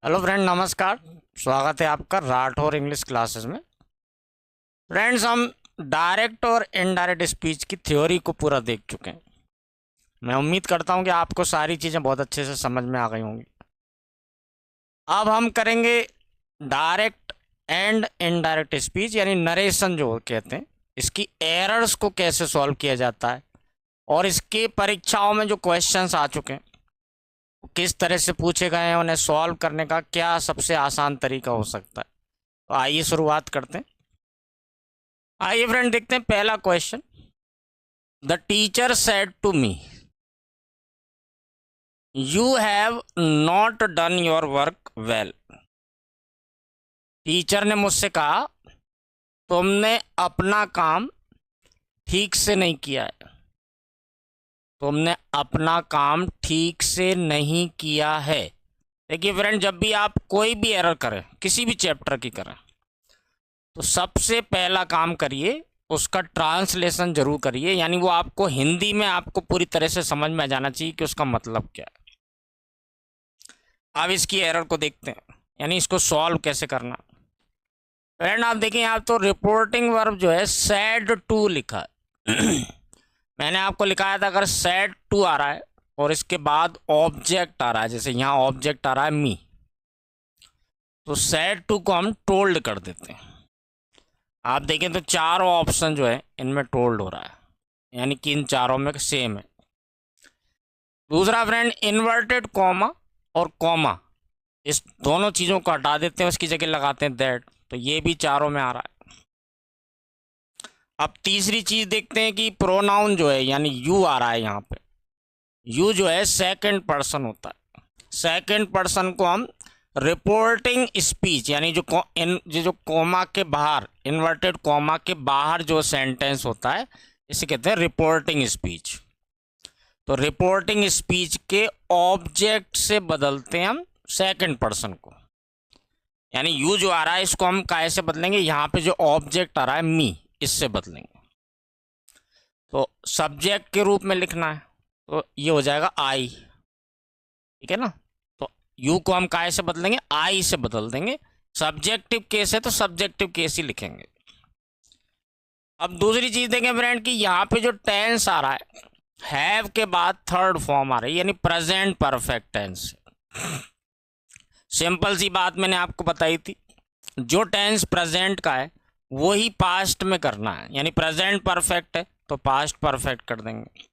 Hello friend, नमस्कार। स्वागत है आपका राठौर इंग्लिश क्लासेस में। फ्रेंड्स, हम डायरेक्ट और इनडायरेक्ट स्पीच की थ्योरी को पूरा देख चुके हैं। मैं उम्मीद करता हूं कि आपको सारी चीज़ें बहुत अच्छे से समझ में आ गई होंगी। अब हम करेंगे डायरेक्ट एंड इनडायरेक्ट स्पीच, यानी नरेशन जो कहते हैं, इसकी एरर्स को कैसे सॉल्व किया जाता है और इसके परीक्षाओं में जो क्वेश्चंस आ चुके हैं किस तरह से पूछे गए हैं, उन्हें सॉल्व करने का क्या सबसे आसान तरीका हो सकता है। तो आइए शुरुआत करते हैं। आइए फ्रेंड, देखते हैं पहला question. The teacher said to me, you have not done your work well. Teacher ने मुझसे कहा, तुमने अपना काम ठीक से नहीं किया है। तुमने अपना काम ठीक से नहीं किया है। देखिए फ्रेंड, जब भी आप कोई भी एरर करें, किसी भी चैप्टर की करें, तो सबसे पहला काम करिए, उसका ट्रांसलेशन जरूर करिए। यानी वो आपको हिंदी में आपको पूरी तरह से समझ में आ जाना चाहिए कि उसका मतलब क्या है। अब इसकी एरर को देखते हैं, यानी इसको सॉल्व कैसे करना। फ्रेंड आप देखें, यहाँ तो रिपोर्टिंग वर्ब जो है सैड टू लिखा है। मैंने आपको लिखाया था, अगर सैड टू आ रहा है और इसके बाद ऑब्जेक्ट आ रहा है, जैसे यहाँ ऑब्जेक्ट आ रहा है मी, तो सैड टू को हम टोल्ड कर देते हैं। आप देखें तो चारों ऑप्शन जो है इनमें टोल्ड हो रहा है, यानी कि इन चारों में सेम है। दूसरा फ्रेंड, इन्वर्टेड कॉमा और कॉमा, इस दोनों चीज़ों को हटा देते हैं, उसकी जगह लगाते हैं दैट, तो ये भी चारों में आ रहा है। अब तीसरी चीज़ देखते हैं कि प्रोनाउन जो है, यानी यू आ रहा है यहाँ पे। यू जो है सेकंड पर्सन होता है। सेकंड पर्सन को हम रिपोर्टिंग स्पीच, यानी जो कॉमा के बाहर, इन्वर्टेड कॉमा के बाहर जो सेंटेंस होता है, इसे कहते हैं रिपोर्टिंग स्पीच। तो रिपोर्टिंग स्पीच के ऑब्जेक्ट से बदलते हैं हम सेकंड पर्सन को। यानी यू जो आ रहा है इसको हम काय से बदलेंगे, यहाँ पे जो ऑब्जेक्ट आ रहा है मी, इससे बदलेंगे। तो सब्जेक्ट के रूप में लिखना है, तो ये हो जाएगा आई, ठीक है ना। तो यू को हम काय से बदलेंगे, आई से बदल देंगे। सब्जेक्टिव केस है तो सब्जेक्टिव केस ही लिखेंगे। अब दूसरी चीज देखें फ्रेंड कि यहाँ पे जो टेंस आ रहा है, हैव के बाद थर्ड फॉर्म आ रही है, यानी प्रेजेंट परफेक्ट टेंस। सिंपल सी बात मैंने आपको बताई थी, जो टेंस प्रेजेंट का है वही पास्ट में करना है। यानी प्रेजेंट परफेक्ट है तो पास्ट परफेक्ट कर देंगे।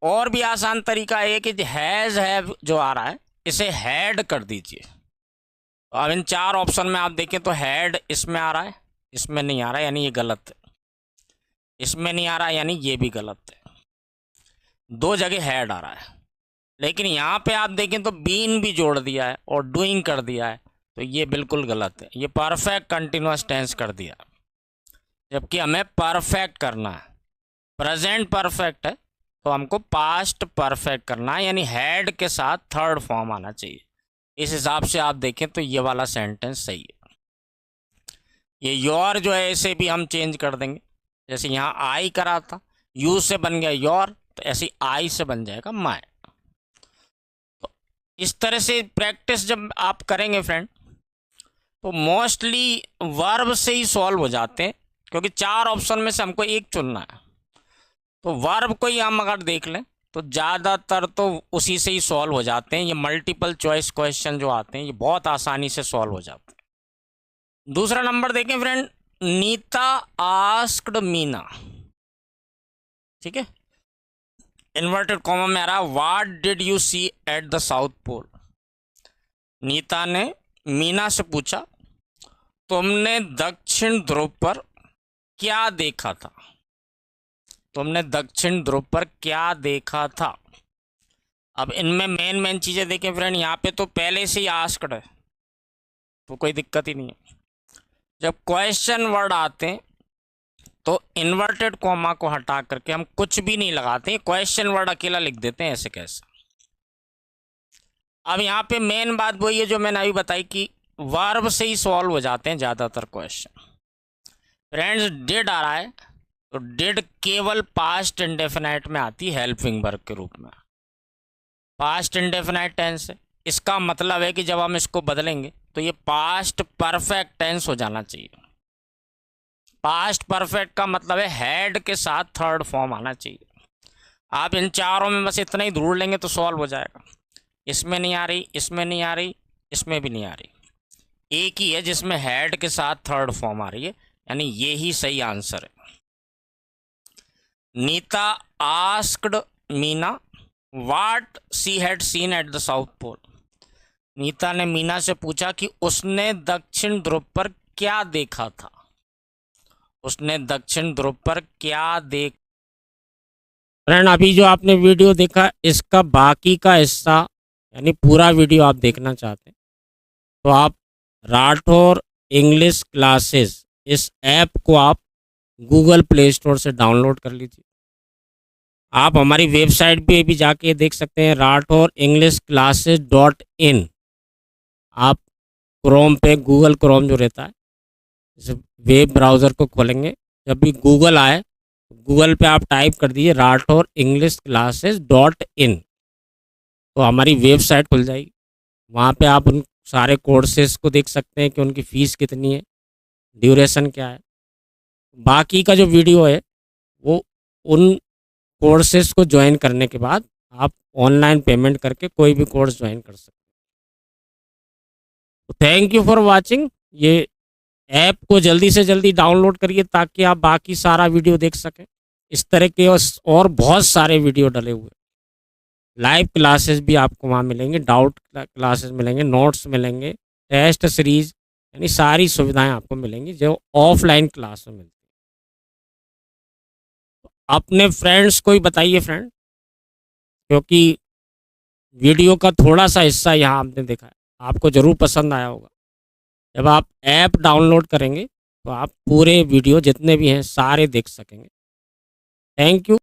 और भी आसान तरीका है कि हैज हैव जो आ रहा है इसे हैड कर दीजिए। तो अब इन चार ऑप्शन में आप देखें तो हैड इसमें आ रहा है, इसमें नहीं आ रहा है, यानी ये गलत है। इसमें नहीं आ रहा है, यानी ये भी गलत है। दो जगह हैड आ रहा है, लेकिन यहाँ पे आप देखें तो बीन भी जोड़ दिया है और डूइंग कर दिया है, तो ये बिल्कुल गलत है। ये परफेक्ट कंटिन्यूअस टेंस कर दिया, जबकि हमें परफेक्ट करना है। प्रेजेंट परफेक्ट है तो हमको पास्ट परफेक्ट करना है, यानी हैड के साथ थर्ड फॉर्म आना चाहिए। इस हिसाब से आप देखें तो ये वाला सेंटेंस सही है। ये योर जो है इसे भी हम चेंज कर देंगे, जैसे यहाँ आई करा था, यू से बन गया योर, तो ऐसे आई से बन जाएगा माय। तो इस तरह से प्रैक्टिस जब आप करेंगे फ्रेंड, तो मोस्टली वर्ब से ही सॉल्व हो जाते हैं, क्योंकि चार ऑप्शन में से हमको एक चुनना है। तो वर्ब को ही हम अगर देख लें तो ज़्यादातर तो उसी से ही सॉल्व हो जाते हैं। ये मल्टीपल चॉइस क्वेश्चन जो आते हैं ये बहुत आसानी से सॉल्व हो जाते हैं। दूसरा नंबर देखें फ्रेंड, नीता आस्क्ड मीना, ठीक है, इन्वर्टेड कॉमा में आ रहा, what did you see at the south pole. Neeta ने मीना से पूछा, तुमने दक्षिण ध्रुव पर क्या देखा था। तुमने दक्षिण ध्रुव पर क्या देखा था। अब इनमें मेन चीज़ें देखें फ्रेंड, यहाँ पे तो पहले से ही आस्क्ड है तो कोई दिक्कत ही नहीं है। जब क्वेश्चन वर्ड आते हैं तो इन्वर्टेड कॉमा को हटा करके हम कुछ भी नहीं लगाते, क्वेश्चन वर्ड अकेला लिख देते हैं, ऐसे कैसे। अब यहाँ पे मेन बात वही है जो मैंने अभी बताई कि वर्ब से ही सॉल्व हो जाते हैं ज़्यादातर क्वेश्चन। फ्रेंड्स डिड आ रहा है तो डिड केवल पास्ट इंडेफिनाइट में आती है, हेल्पिंग वर्ब के रूप में। पास्ट इंडेफिनाइट टेंस है, इसका मतलब है कि जब हम इसको बदलेंगे तो ये पास्ट परफेक्ट टेंस हो जाना चाहिए। पास्ट परफेक्ट का मतलब है हैड के साथ थर्ड फॉर्म आना चाहिए। आप इन चारों में बस इतना ही ढूंढ लेंगे तो सॉल्व हो जाएगा। इसमें नहीं आ रही, इसमें नहीं आ रही, इसमें भी नहीं आ रही, एक ही है जिसमें हैड के साथ थर्ड फॉर्म आ रही है, यानी ये ही सही आंसर है। Neeta asked Meena what she had seen at the south pole. Neeta ने मीना से पूछा कि उसने दक्षिण ध्रुव पर क्या देखा था। उसने दक्षिण ध्रुव पर क्या देख। फ्रेंड, अभी जो आपने वीडियो देखा इसका बाकी का हिस्सा यानी पूरा वीडियो आप देखना चाहते हैं तो आप राठौर इंग्लिश क्लासेस इस ऐप को आप गूगल प्ले स्टोर से डाउनलोड कर लीजिए। आप हमारी वेबसाइट पे भी जाके देख सकते हैं, rathaurenglishclasses.in। आप क्रोम पे गूगल क्रोम जो रहता है इस वेब ब्राउज़र को खोलेंगे, जब भी गूगल आए गूगल पे आप टाइप कर दीजिए rathaurenglishclasses.in तो हमारी वेबसाइट खुल जाएगी। वहाँ पे आप उन सारे कोर्सेज को देख सकते हैं कि उनकी फ़ीस कितनी है, ड्यूरेशन क्या है। बाकी का जो वीडियो है वो उन कोर्सेज को ज्वाइन करने के बाद आप ऑनलाइन पेमेंट करके कोई भी कोर्स ज्वाइन कर सकते हैं। Thank you for watching. ये ऐप को जल्दी से जल्दी डाउनलोड करिए ताकि आप बाकी सारा वीडियो देख सकें। इस तरह के और बहुत सारे वीडियो डले हुए, लाइव क्लासेस भी आपको वहाँ मिलेंगे, डाउट क्लासेस मिलेंगे, नोट्स मिलेंगे, टेस्ट सीरीज, यानी सारी सुविधाएं आपको मिलेंगी जो ऑफलाइन क्लास में मिलती है। अपने फ्रेंड्स को ही बताइए फ्रेंड, क्योंकि वीडियो का थोड़ा सा हिस्सा यहाँ आपने देखा है, आपको ज़रूर पसंद आया होगा। जब आप ऐप डाउनलोड करेंगे तो आप पूरे वीडियो जितने भी हैं सारे देख सकेंगे। Thank you.